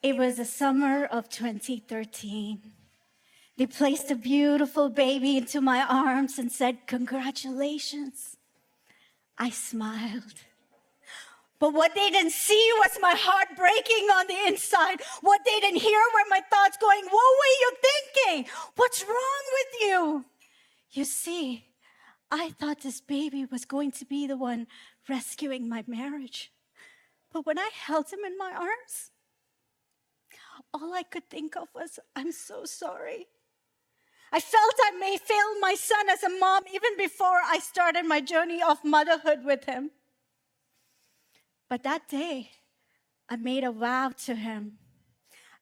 It was the summer of 2013. They placed a beautiful baby into my arms and said, "Congratulations." I smiled. But what they didn't see was my heart breaking on the inside. What they didn't hear were my thoughts going, "What were you thinking? What's wrong with you?" You see, I thought this baby was going to be the one rescuing my marriage. But when I held him in my arms, all I could think of was, "I'm so sorry." I felt I may fail my son as a mom even before I started my journey of motherhood with him. But that day, I made a vow to him.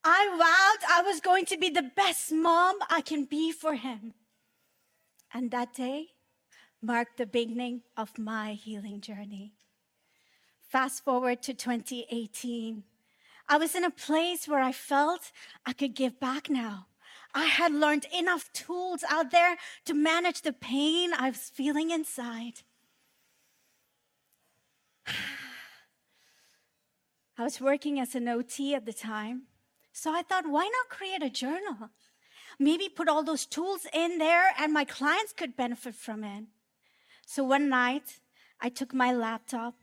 I vowed I was going to be the best mom I can be for him. And that day marked the beginning of my healing journey. Fast forward to 2018. I was in a place where I felt I could give back now. I had learned enough tools out there to manage the pain I was feeling inside. I was working as an OT at the time, so I thought, why not create a journal? Maybe put all those tools in there and my clients could benefit from it. So one night, I took my laptop,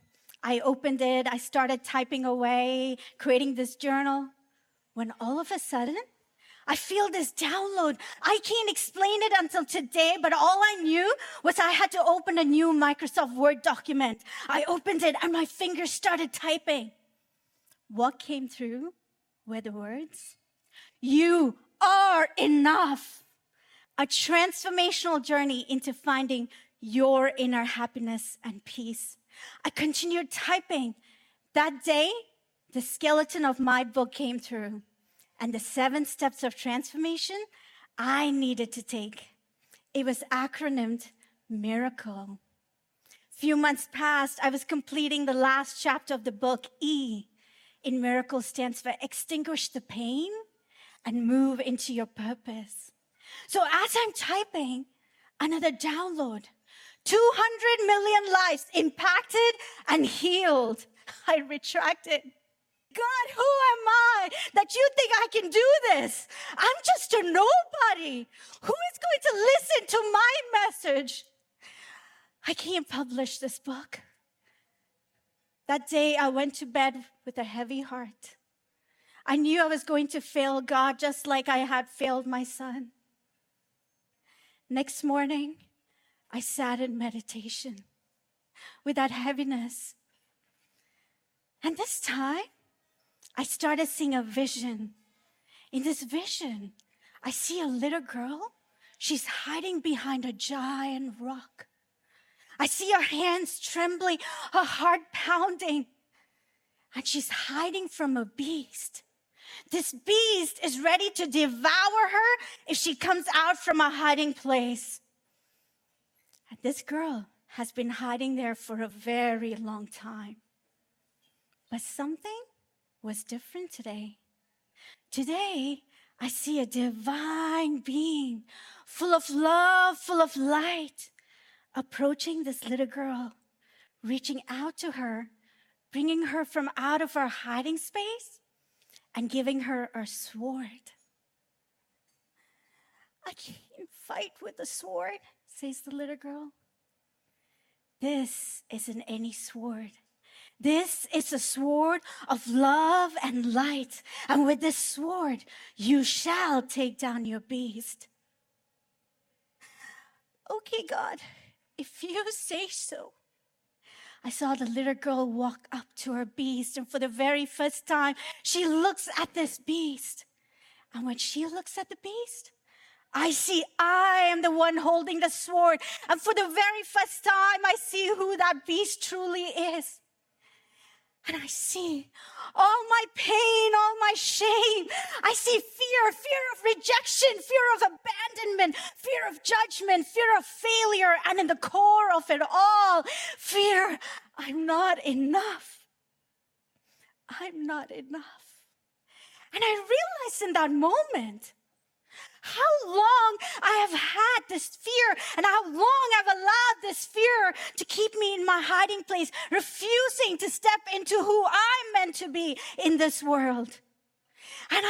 I opened it, I started typing away, creating this journal, when all of a sudden, I feel this download. I can't explain it until today, but all I knew was I had to open a new Microsoft Word document. I opened it and my fingers started typing. What came through were the words, "You are enough." A transformational journey into finding your inner happiness and peace. I continued typing. That day, the skeleton of my book came through, and the 7 steps of transformation I needed to take. It was acronymed Miracle. Few months passed, I was completing the last chapter of the book. E in Miracle stands for extinguish the pain and move into your purpose. So as I'm typing, another download. 200 million lives impacted and healed. I retracted. God, who am I that you think I can do this? I'm just a nobody. Who is going to listen to my message? I can't publish this book. That day, I went to bed with a heavy heart. I knew I was going to fail God just like I had failed my son. Next morning, I sat in meditation with that heaviness. And this time, I started seeing a vision. In this vision, I see a little girl. She's hiding behind a giant rock. I see her hands trembling, her heart pounding, and she's hiding from a beast. This beast is ready to devour her if she comes out from a hiding place. And this girl has been hiding there for a very long time. But something was different today. Today, I see a divine being, full of love, full of light, approaching this little girl, reaching out to her, bringing her from out of her hiding space and giving her a sword. "I can't fight with a sword," says the little girl. "This isn't any sword. This is a sword of love and light. And with this sword, you shall take down your beast." "Okay, God, if you say so." I saw the little girl walk up to her beast, and for the very first time, she looks at this beast. And when she looks at the beast, I see I am the one holding the sword. And for the very first time, I see who that beast truly is. And I see all my pain, all my shame. I see fear of rejection, fear of abandonment, fear of judgment, fear of failure. And in the core of it all, fear, I'm not enough. I'm not enough. And I realized in that moment how long I have had this fear and how long I've allowed this fear to keep me in my hiding place, refusing to step into who I'm meant to be in this world.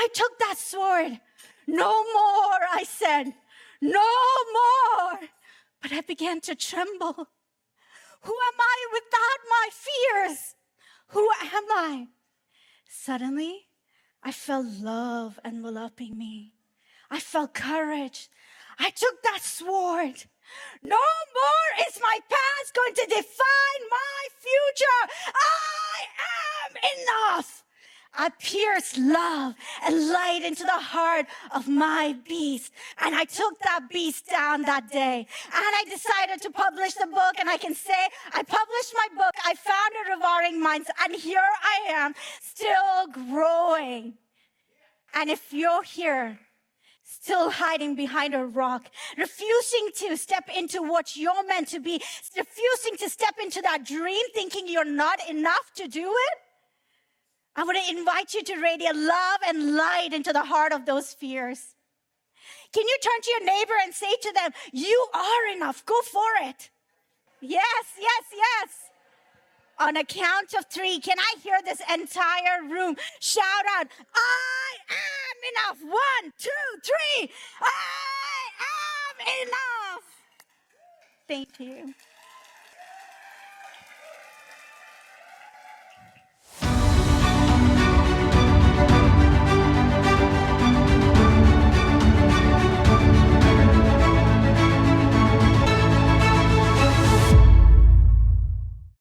I took that sword. No more, I said. No more. But I began to tremble. Who am I without my fears? Who am I? Suddenly, I felt love enveloping me. I felt courage. I took that sword. No more is my past going to define my future. I am enough. I pierced love and light into the heart of my beast. And I took that beast down that day. And I decided to publish the book. And I can say I published my book. I founded Rewiring Minds. And here I am, still growing. And if you're here, still hiding behind a rock, refusing to step into what you're meant to be, refusing to step into that dream, thinking you're not enough to do it, I want to invite you to radiate love and light into the heart of those fears. Can you turn to your neighbor and say to them, you are enough, go for it. Yes, yes, yes. On a count of 3, can I hear this entire room shout out, I am enough. 1, 2, 3. I am enough. Thank you.